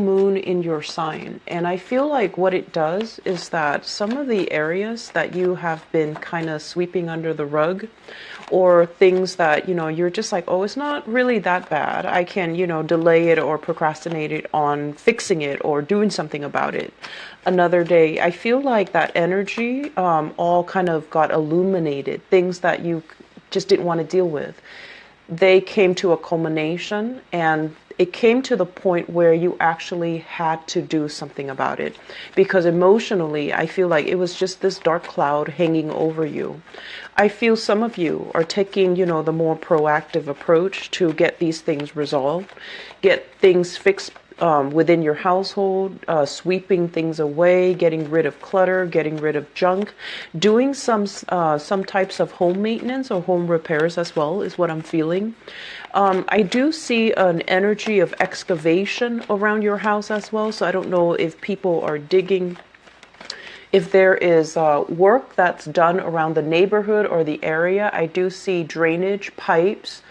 moon in your sign, and I feel like what it does is that some of the areas that you have been kind of sweeping under the rug, or things that you're just like, oh, it's not really that bad, I can delay it or procrastinate it on fixing it or doing something about it another day. I feel like that energy all kind of got illuminated. Things that you just didn't want to deal with, they came to a culmination, and it came to the point where you actually had to do something about it, because emotionally I feel like it was just this dark cloud hanging over you. I feel some of you are taking the more proactive approach to get these things resolved, get things fixed within your household, sweeping things away, getting rid of clutter, getting rid of junk, doing some types of home maintenance or home repairs as well, is what I'm feeling. I do see an energy of excavation around your house as well, so I don't know if people are digging. If there is work that's done around the neighborhood or the area, I do see drainage pipes,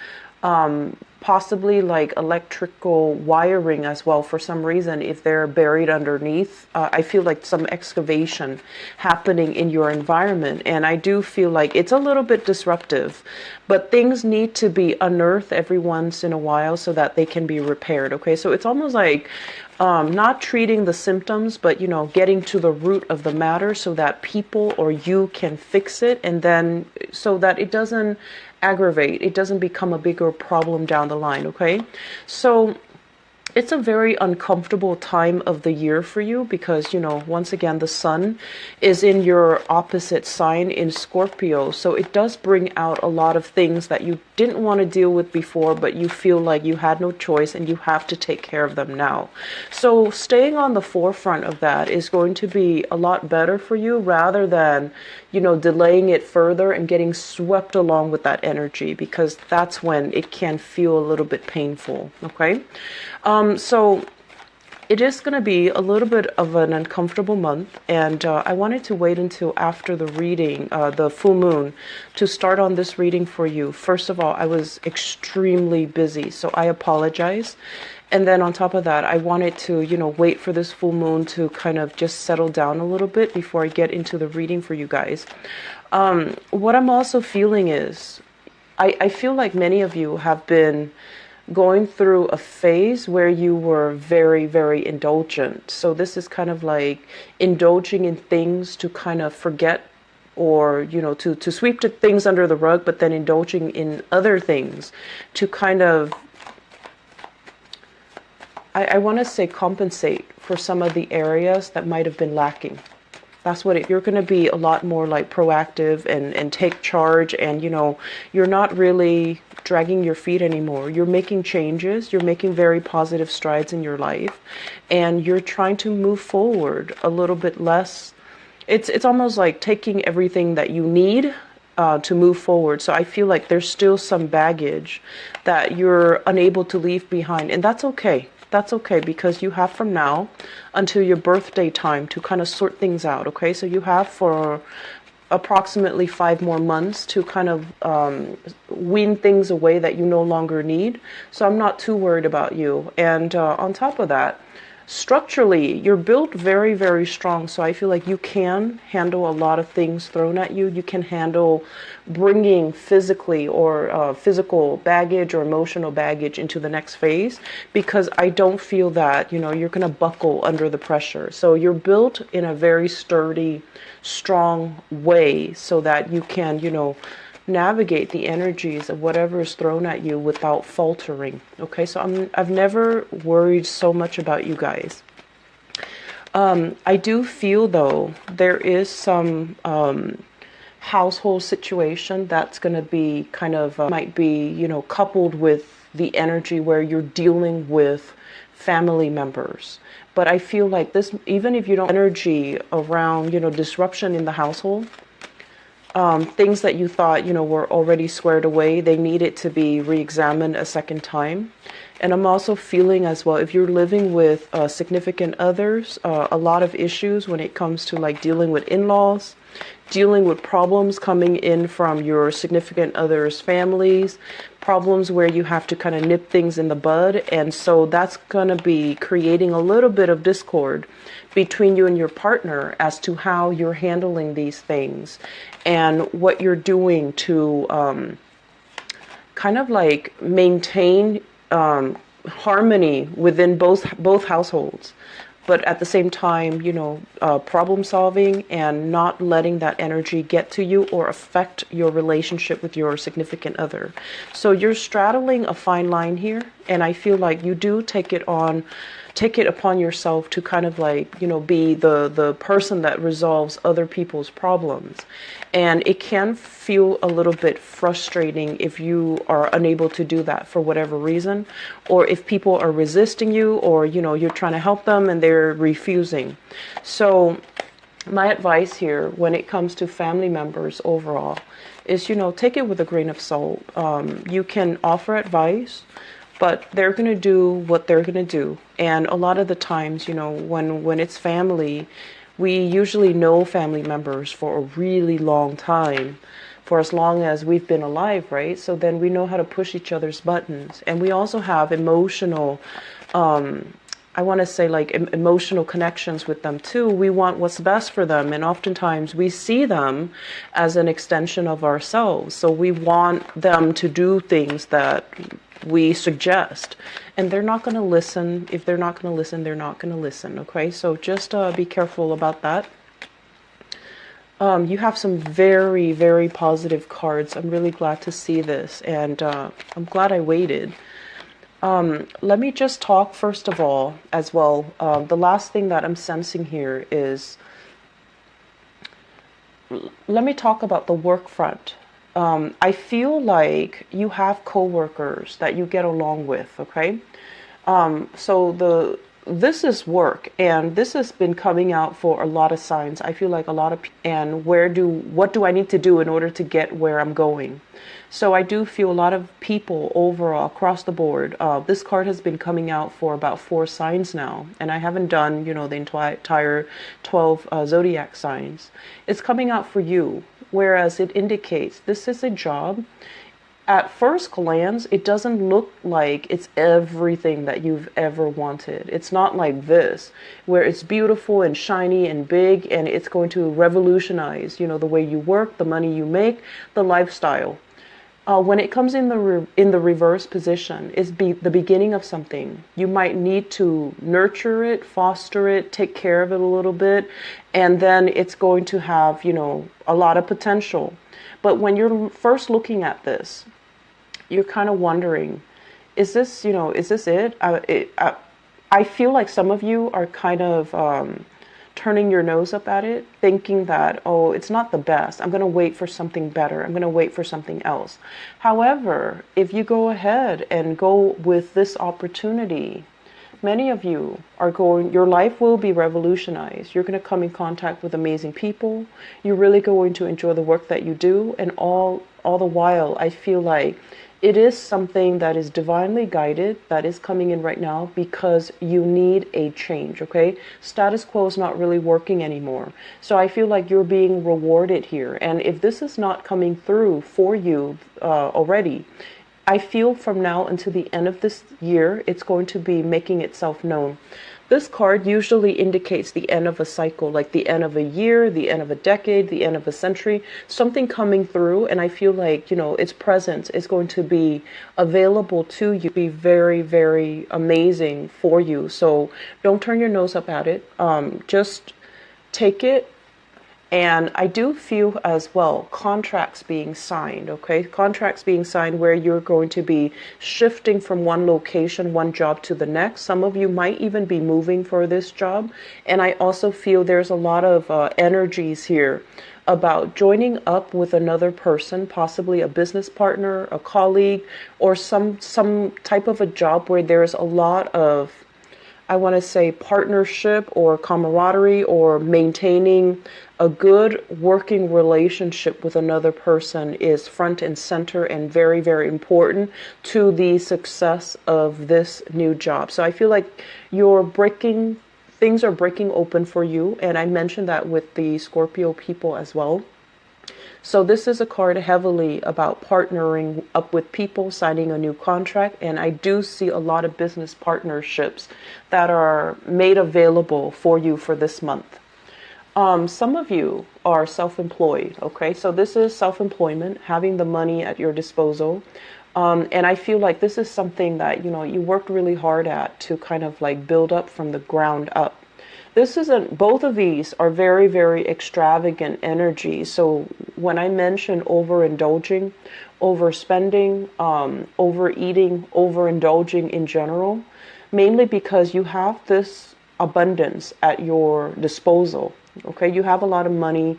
possibly like electrical wiring as well for some reason. If they're buried underneath, I feel like some excavation happening in your environment, and I do feel like it's a little bit disruptive, but things need to be unearthed every once in a while so that they can be repaired. Okay, so it's almost like not treating the symptoms, but getting to the root of the matter so that people or you can fix it, and then so that it doesn't aggravate, it doesn't become a bigger problem down the line. Okay, so it's a very uncomfortable time of the year for you, because once again the sun is in your opposite sign in Scorpio, so it does bring out a lot of things that you didn't want to deal with before, but you feel like you had no choice and you have to take care of them now. So staying on the forefront of that is going to be a lot better for you, rather than delaying it further and getting swept along with that energy, because that's when it can feel a little bit painful. Okay, so it is going to be a little bit of an uncomfortable month, and I wanted to wait until after the reading, the full moon, to start on this reading for you. First of all, I was extremely busy, so I apologize. And then on top of that, I wanted to, wait for this full moon to kind of just settle down a little bit before I get into the reading for you guys. What I'm also feeling is, I feel like many of you have been going through a phase where you were very, very indulgent. So this is kind of like indulging in things to kind of forget, or to sweep the things under the rug, but then indulging in other things to kind of, I want to say, compensate for some of the areas that might have been lacking. That's what you're going to be a lot more like proactive and take charge, and you're not really dragging your feet anymore. You're making changes, you're making very positive strides in your life, and you're trying to move forward a little bit less. It's almost like taking everything that you need to move forward. So I feel like there's still some baggage that you're unable to leave behind, and that's okay. That's okay, because you have from now until your birthday time to kind of sort things out. Okay, so you have for approximately 5 more months to kind of wean things away that you no longer need. So I'm not too worried about you. And on top of that, structurally, you're built very, very strong. So I feel like you can handle a lot of things thrown at you. You can handle bringing physically or physical baggage or emotional baggage into the next phase, because I don't feel that, you're going to buckle under the pressure. So you're built in a very sturdy, strong way so that you can, navigate the energies of whatever is thrown at you without faltering. Okay, so I've never worried so much about you guys. I do feel though there is some household situation that's going to be kind of might be coupled with the energy where you're dealing with family members. But I feel like this, even if you don't energy around disruption in the household, things that you thought, were already squared away, they needed to be re-examined a second time. And I'm also feeling as well, if you're living with significant others, a lot of issues when it comes to like dealing with in-laws, dealing with problems coming in from your significant other's families, problems where you have to kind of nip things in the bud. And so that's going to be creating a little bit of discord between you and your partner as to how you're handling these things and what you're doing to kind of like maintain harmony within both households, but at the same time, problem solving and not letting that energy get to you or affect your relationship with your significant other. So you're straddling a fine line here, and I feel like you do take it upon yourself to kind of like, be the person that resolves other people's problems. And it can feel a little bit frustrating if you are unable to do that for whatever reason, or if people are resisting you, or, you're trying to help them and they're refusing. So my advice here when it comes to family members overall is, take it with a grain of salt. You can offer advice, but they're going to do what they're going to do. And a lot of the times, when it's family, we usually know family members for a really long time, for as long as we've been alive, right? So then we know how to push each other's buttons. And we also have emotional, I want to say like emotional connections with them too. We want what's best for them. And oftentimes we see them as an extension of ourselves. So we want them to do things that we suggest, and they're not going to listen. If they're not going to listen, they're not going to listen. Okay, so just be careful about that. You have some very, very positive cards. I'm really glad to see this, and I'm glad I waited. Let me just talk first of all as well. The last thing that I'm sensing here is, let me talk about the work front. I feel like you have coworkers that you get along with, okay? So this is work, and this has been coming out for a lot of signs. I feel like a lot of and what do I need to do in order to get where I'm going? So I do feel a lot of people overall across the board. This card has been coming out for about 4 signs now, and I haven't done, the entire 12 zodiac signs. It's coming out for you, whereas it indicates this is a job. At first glance, it doesn't look like it's everything that you've ever wanted. It's not like this, where it's beautiful and shiny and big, and it's going to revolutionize, the way you work, the money you make, the lifestyle. When it comes in the reverse position, it's the beginning of something. You might need to nurture it, foster it, take care of it a little bit, and then it's going to have, a lot of potential. But when you're first looking at this, you're kind of wondering, is this it? I feel like some of you are kind of turning your nose up at it, thinking that, oh, it's not the best. I'm going to wait for something better. I'm going to wait for something else. However, if you go ahead and go with this opportunity, many of you your life will be revolutionized. You're going to come in contact with amazing people. You're really going to enjoy the work that you do. And all the while, I feel like it is something that is divinely guided, that is coming in right now because you need a change, okay? Status quo is not really working anymore. So I feel like you're being rewarded here. And if this is not coming through for you already, I feel from now until the end of this year, it's going to be making itself known. This card usually indicates the end of a cycle, like the end of a year, the end of a decade, the end of a century, something coming through. And I feel like, its presence is going to be available to you, be very, very amazing for you. So don't turn your nose up at it. Just take it. And I do feel as well contracts being signed, okay? Contracts being signed where you're going to be shifting from one location, one job to the next. Some of you might even be moving for this job. And I also feel there's a lot of energies here about joining up with another person, possibly a business partner, a colleague, or some type of a job where there's a lot of, I want to say, partnership or camaraderie or maintaining a good working relationship with another person is front and center and very, very important to the success of this new job. So I feel like things are breaking open for you. And I mentioned that with the Scorpio people as well. So this is a card heavily about partnering up with people, signing a new contract, and I do see a lot of business partnerships that are made available for you for this month. Some of you are self-employed, okay? So this is self-employment, having the money at your disposal. And I feel like this is something that, you worked really hard at to kind of like build up from the ground up. This isn't, both of these are very, very extravagant energy. So when I mention overindulging, overspending, overeating, overindulging in general, mainly because you have this abundance at your disposal. Okay, you have a lot of money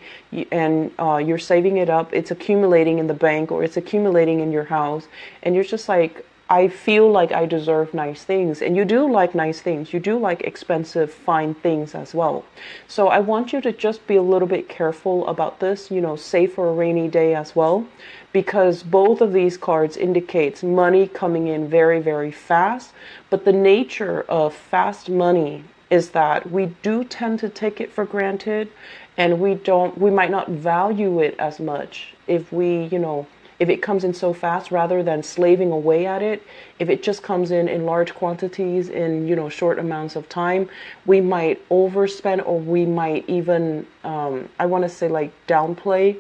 and you're saving it up. It's accumulating in the bank or it's accumulating in your house. And you're just like, I feel like I deserve nice things. And you do like nice things. You do like expensive, fine things as well. So I want you to just be a little bit careful about this, save for a rainy day as well. Because both of these cards indicates money coming in very, very fast. But the nature of fast money is that we do tend to take it for granted, and we might not value it as much if if it comes in so fast, rather than slaving away at it. If it just comes in large quantities in short amounts of time, we might overspend, or we might even I want to say like downplay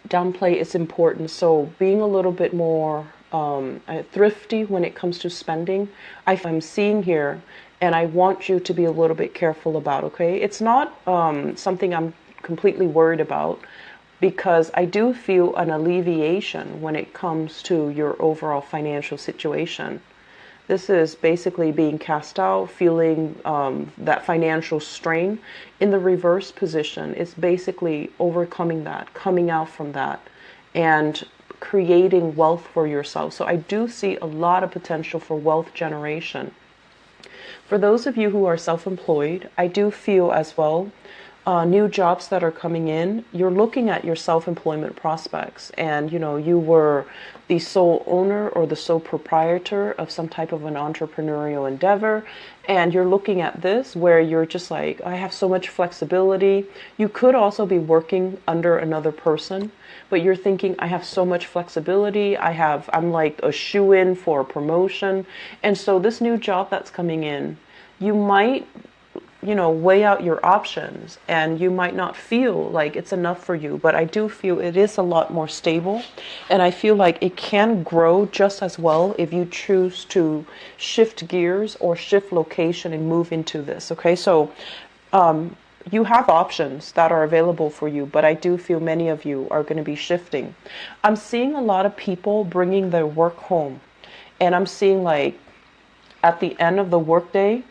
its importance. So being a little bit more thrifty when it comes to spending, I'm seeing here. And I want you to be a little bit careful about, okay? It's not something I'm completely worried about, because I do feel an alleviation when it comes to your overall financial situation. This is basically being cast out, feeling that financial strain. In the reverse position, it's basically overcoming that, coming out from that, and creating wealth for yourself. So I do see a lot of potential for wealth generation. For those of you who are self-employed, I do feel as well, new jobs that are coming in, you're looking at your self-employment prospects, and you were the sole owner or the sole proprietor of some type of an entrepreneurial endeavor, and you're looking at this where you're just like, I have so much flexibility. You could also be working under another person, but you're thinking, I have so much flexibility. I'm like a shoe-in for a promotion. And so this new job that's coming in, you might weigh out your options, and you might not feel like it's enough for you, but I do feel it is a lot more stable, and I feel like it can grow just as well if you choose to shift gears or shift location and move into this. Okay, so you have options that are available for you, but I do feel many of you are going to be shifting. I'm seeing a lot of people bringing their work home, and I'm seeing like at the end of the workday,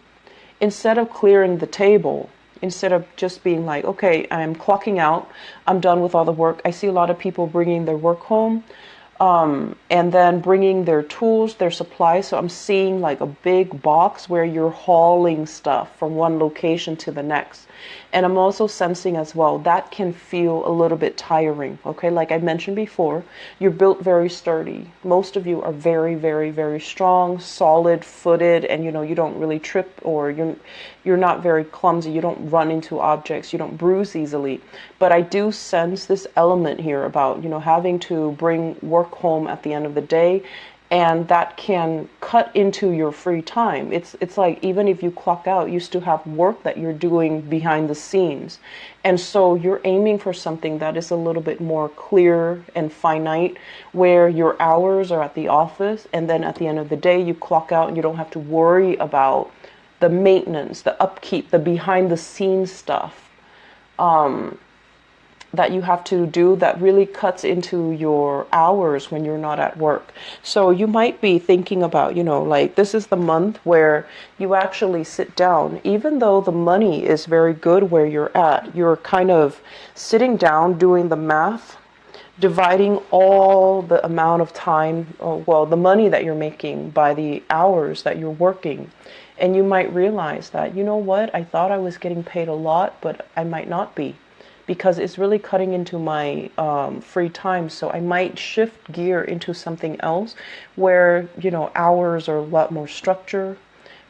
instead of clearing the table, instead of just being like, okay, I'm clocking out, I'm done with all the work, I see a lot of people bringing their work home, and then bringing their tools, their supplies. So I'm seeing like a big box where you're hauling stuff from one location to the next. And I'm also sensing as well, that can feel a little bit tiring. Okay, like I mentioned before, you're built very sturdy. Most of you are very, very, very strong, solid footed, and you don't really trip, or you're not very clumsy. You don't run into objects. You don't bruise easily. But I do sense this element here about, having to bring work home at the end of the day. And that can cut into your free time. It's like, even if you clock out, you still have work that you're doing behind the scenes. And so you're aiming for something that is a little bit more clear and finite, where your hours are at the office, and then at the end of the day, you clock out and you don't have to worry about the maintenance, the upkeep, the behind the scenes stuff that you have to do that really cuts into your hours when you're not at work. So you might be thinking about, like this is the month where you actually sit down, even though the money is very good where you're at, you're kind of sitting down, doing the math, dividing all the amount of time, the money that you're making by the hours that you're working. And you might realize that, I thought I was getting paid a lot, but I might not be, because it's really cutting into my free time. So I might shift gear into something else where, hours are a lot more structured,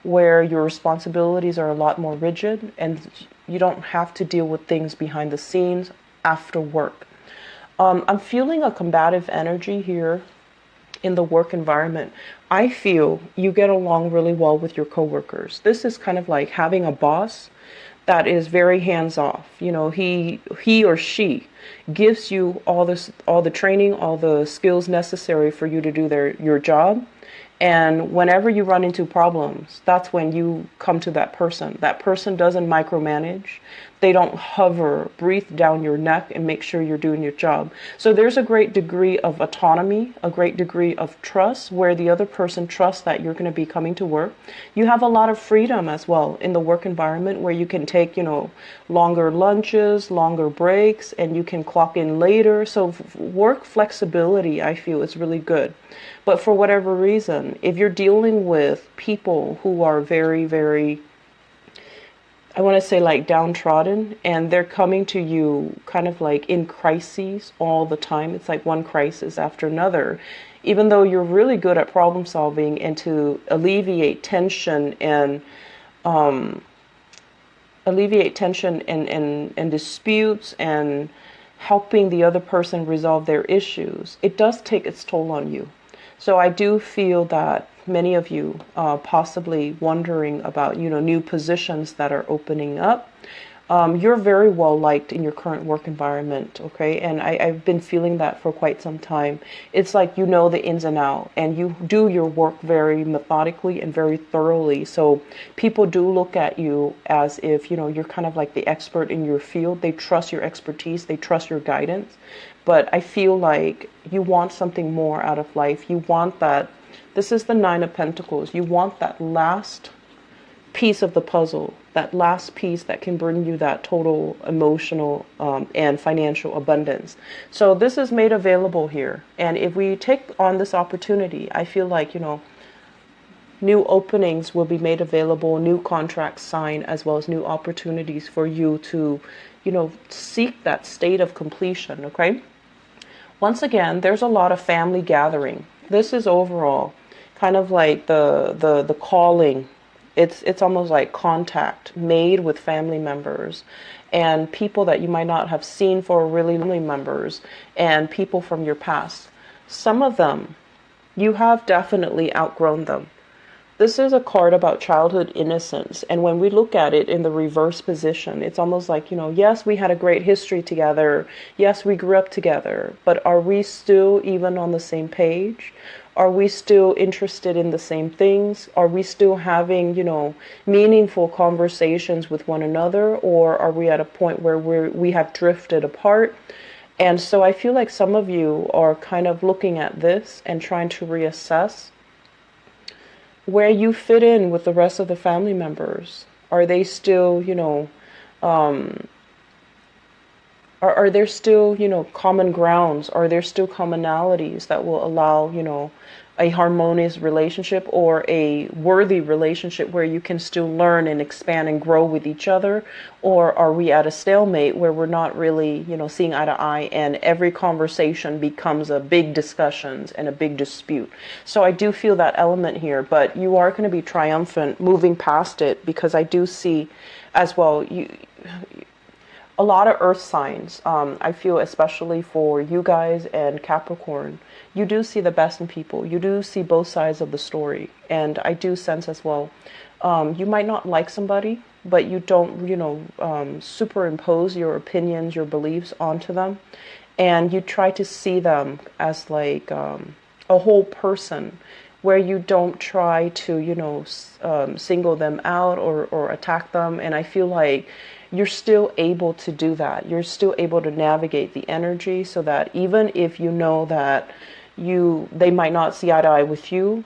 where your responsibilities are a lot more rigid, and you don't have to deal with things behind the scenes after work. I'm feeling a combative energy here in the work environment. I feel you get along really well with your coworkers. This is kind of like having a boss that is very hands off. You know, he or she gives you all the training, all the skills necessary for you to do your job. And whenever you run into problems, that's when you come to that person. That person doesn't micromanage. They don't hover, breathe down your neck and make sure you're doing your job. So there's a great degree of autonomy, a great degree of trust where the other person trusts that you're going to be coming to work. You have a lot of freedom as well in the work environment where you can take, longer lunches, longer breaks, and you can clock in later. So work flexibility, I feel, is really good. But for whatever reason, if you're dealing with people who are very, very, I want to say like downtrodden, and they're coming to you kind of like in crises all the time. It's like one crisis after another. Even though you're really good at problem solving and to alleviate tension and disputes and helping the other person resolve their issues, it does take its toll on you. So I do feel that many of you possibly wondering about, new positions that are opening up. You're very well liked in your current work environment, okay? And I've been feeling that for quite some time. It's like you know the ins and outs, and you do your work very methodically and very thoroughly. So people do look at you as if, you're kind of like the expert in your field. They trust your expertise. They trust your guidance. But I feel like you want something more out of life. You want that. This is the Nine of Pentacles. You want that last piece of the puzzle, that last piece that can bring you that total emotional and financial abundance. So this is made available here. And if we take on this opportunity, I feel like, new openings will be made available, new contracts signed, as well as new opportunities for you to, seek that state of completion, okay? Once again, there's a lot of family gathering. This is overall kind of like the calling. It's almost like contact made with family members and people that you might not have seen for really family members and people from your past. Some of them, you have definitely outgrown them. This is a card about childhood innocence. And when we look at it in the reverse position, it's almost like, yes, we had a great history together. Yes, we grew up together. But are we still even on the same page? Are we still interested in the same things? Are we still having, meaningful conversations with one another? Or are we at a point where we have drifted apart? And so I feel like some of you are kind of looking at this and trying to reassess where you fit in with the rest of the family members. Are they still, are there still, common grounds? Are there still commonalities that will allow, a harmonious relationship or a worthy relationship where you can still learn and expand and grow with each other? Or are we at a stalemate where we're not really, seeing eye to eye and every conversation becomes a big discussions and a big dispute? So I do feel that element here, but you are going to be triumphant moving past it, because I do see as well, a lot of earth signs. I feel especially for you guys and Capricorn, you do see the best in people. You do see both sides of the story. And I do sense as well, you might not like somebody, but you don't, superimpose your opinions, your beliefs onto them. And you try to see them as like a whole person, where you don't try to, single them out or attack them. And I feel like you're still able to do that. You're still able to navigate the energy so that even if you know that they might not see eye to eye with you,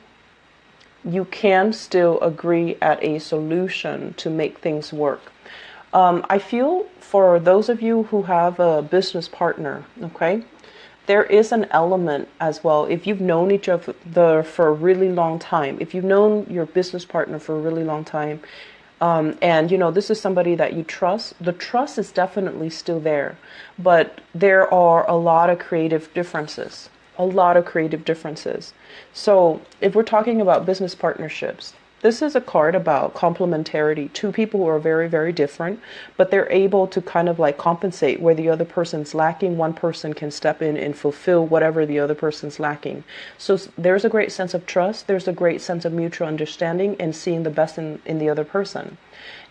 you can still agree at a solution to make things work. I feel for those of you who have a business partner, okay, there is an element as well. If you've known each other for a really long time, if you've known your business partner for a really long time, and this is somebody that you trust, the trust is definitely still there, but there are a lot of creative differences. So if we're talking about business partnerships, This is a card about complementarity. Two people who are very, very different, but they're able to kind of like compensate where the other person's lacking. One person can step in and fulfill whatever the other person's lacking. So there's a great sense of trust. There's a great sense of mutual understanding and seeing the best in the other person.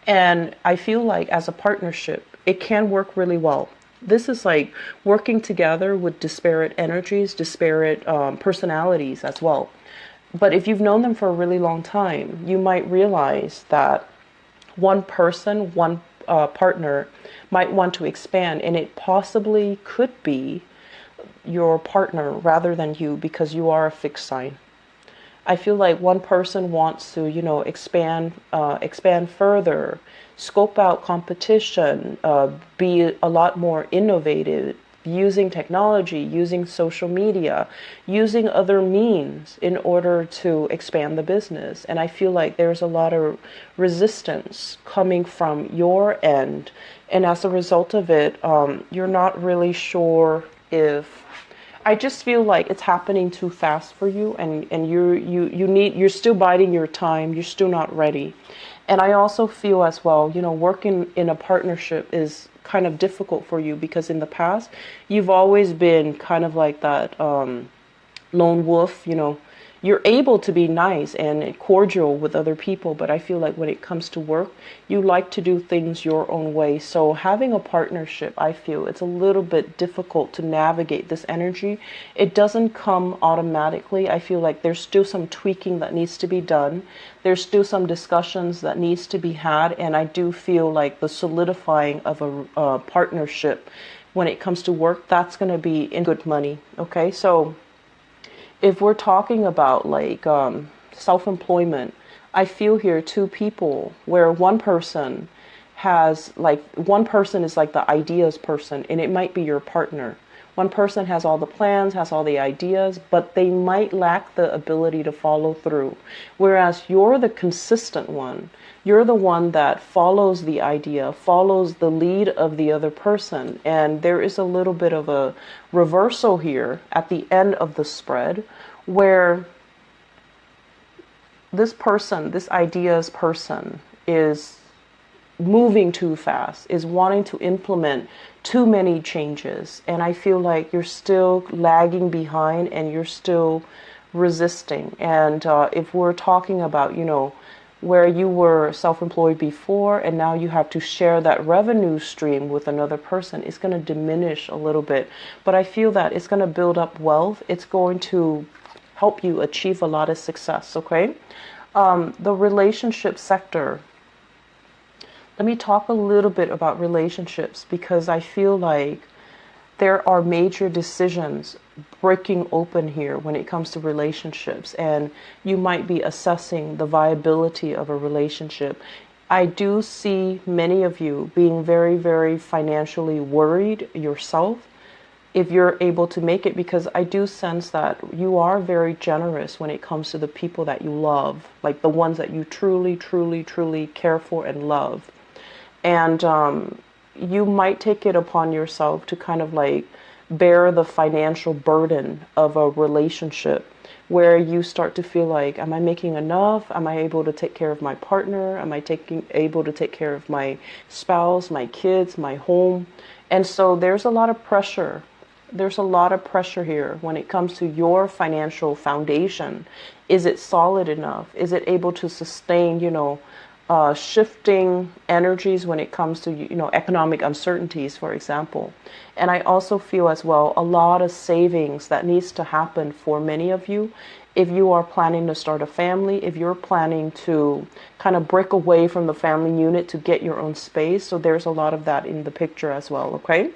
And I feel like as a partnership, it can work really well. This is like working together with disparate energies, disparate personalities as well. But if you've known them for a really long time, you might realize that one person, one partner might want to expand, and it possibly could be your partner rather than you because you are a fixed sign. I feel like one person wants to, expand further, scope out competition, be a lot more innovative, using technology, using social media, using other means in order to expand the business. And I feel like there's a lot of resistance coming from your end. And as a result of it, you're not really sure if I just feel like it's happening too fast for you, and you're still biding your time, you're still not ready. And I also feel as well, working in a partnership is kind of difficult for you because in the past you've always been kind of like that lone wolf. You're able to be nice and cordial with other people, but I feel like when it comes to work, you like to do things your own way. So having a partnership, I feel it's a little bit difficult to navigate this energy. It doesn't come automatically. I feel like there's still some tweaking that needs to be done. There's still some discussions that needs to be had, and I do feel like the solidifying of a partnership when it comes to work, that's going to be in good money. Okay, so if we're talking about like self-employment, I feel here two people where one person is like the ideas person, and it might be your partner. One person has all the plans, has all the ideas, but they might lack the ability to follow through. Whereas you're the consistent one. You're the one that follows the idea, follows the lead of the other person. And there is a little bit of a reversal here at the end of the spread where this person, this ideas person, is moving too fast, is wanting to implement too many changes. And I feel like you're still lagging behind and you're still resisting. And if we're talking about, where you were self-employed before and now you have to share that revenue stream with another person, it's going to diminish a little bit. But I feel that it's going to build up wealth. It's going to help you achieve a lot of success, okay? The relationship sector. Let me talk a little bit about relationships because I feel like there are major decisions breaking open here when it comes to relationships, and you might be assessing the viability of a relationship. I do see many of you being very, very financially worried yourself if you're able to make it, because I do sense that you are very generous when it comes to the people that you love, like the ones that you truly, truly, truly care for and love. And you might take it upon yourself to kind of like bear the financial burden of a relationship where you start to feel like, am I making enough? Am I able to take care of my partner? Am I able to take care of my spouse, my kids, my home? And so there's a lot of pressure. There's a lot of pressure here when it comes to your financial foundation. Is it solid enough? Is it able to sustain, shifting energies when it comes to, economic uncertainties, for example. And I also feel as well a lot of savings that needs to happen for many of you. If you are planning to start a family, if you're planning to kind of break away from the family unit to get your own space. So there's a lot of that in the picture as well, okay?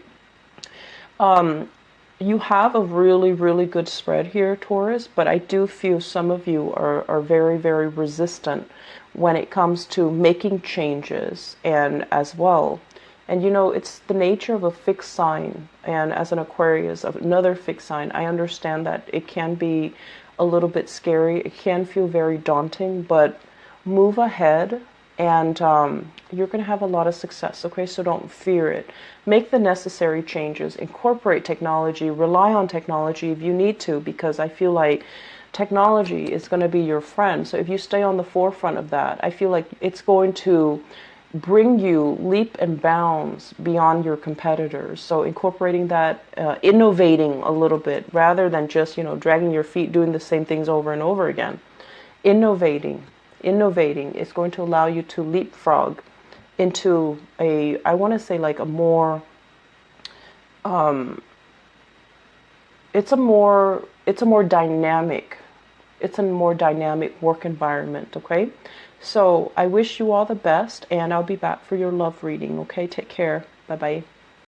You have a really, really good spread here, Taurus, but I do feel some of you are very, very resistant when it comes to making changes and as well. And it's the nature of a fixed sign. And as an Aquarius, of another fixed sign, I understand that it can be a little bit scary. It can feel very daunting, but move ahead and you're going to have a lot of success, okay? So don't fear it. Make the necessary changes, incorporate technology, rely on technology if you need to, because I feel like Technology is going to be your friend. So if you stay on the forefront of that, I feel like it's going to bring you leap and bounds beyond your competitors. So incorporating that, innovating a little bit rather than just, dragging your feet, doing the same things over and over again. Innovating is going to allow you to leapfrog into I want to say like a more, it's a more dynamic work environment, okay? So I wish you all the best, and I'll be back for your love reading, okay? Take care. Bye-bye.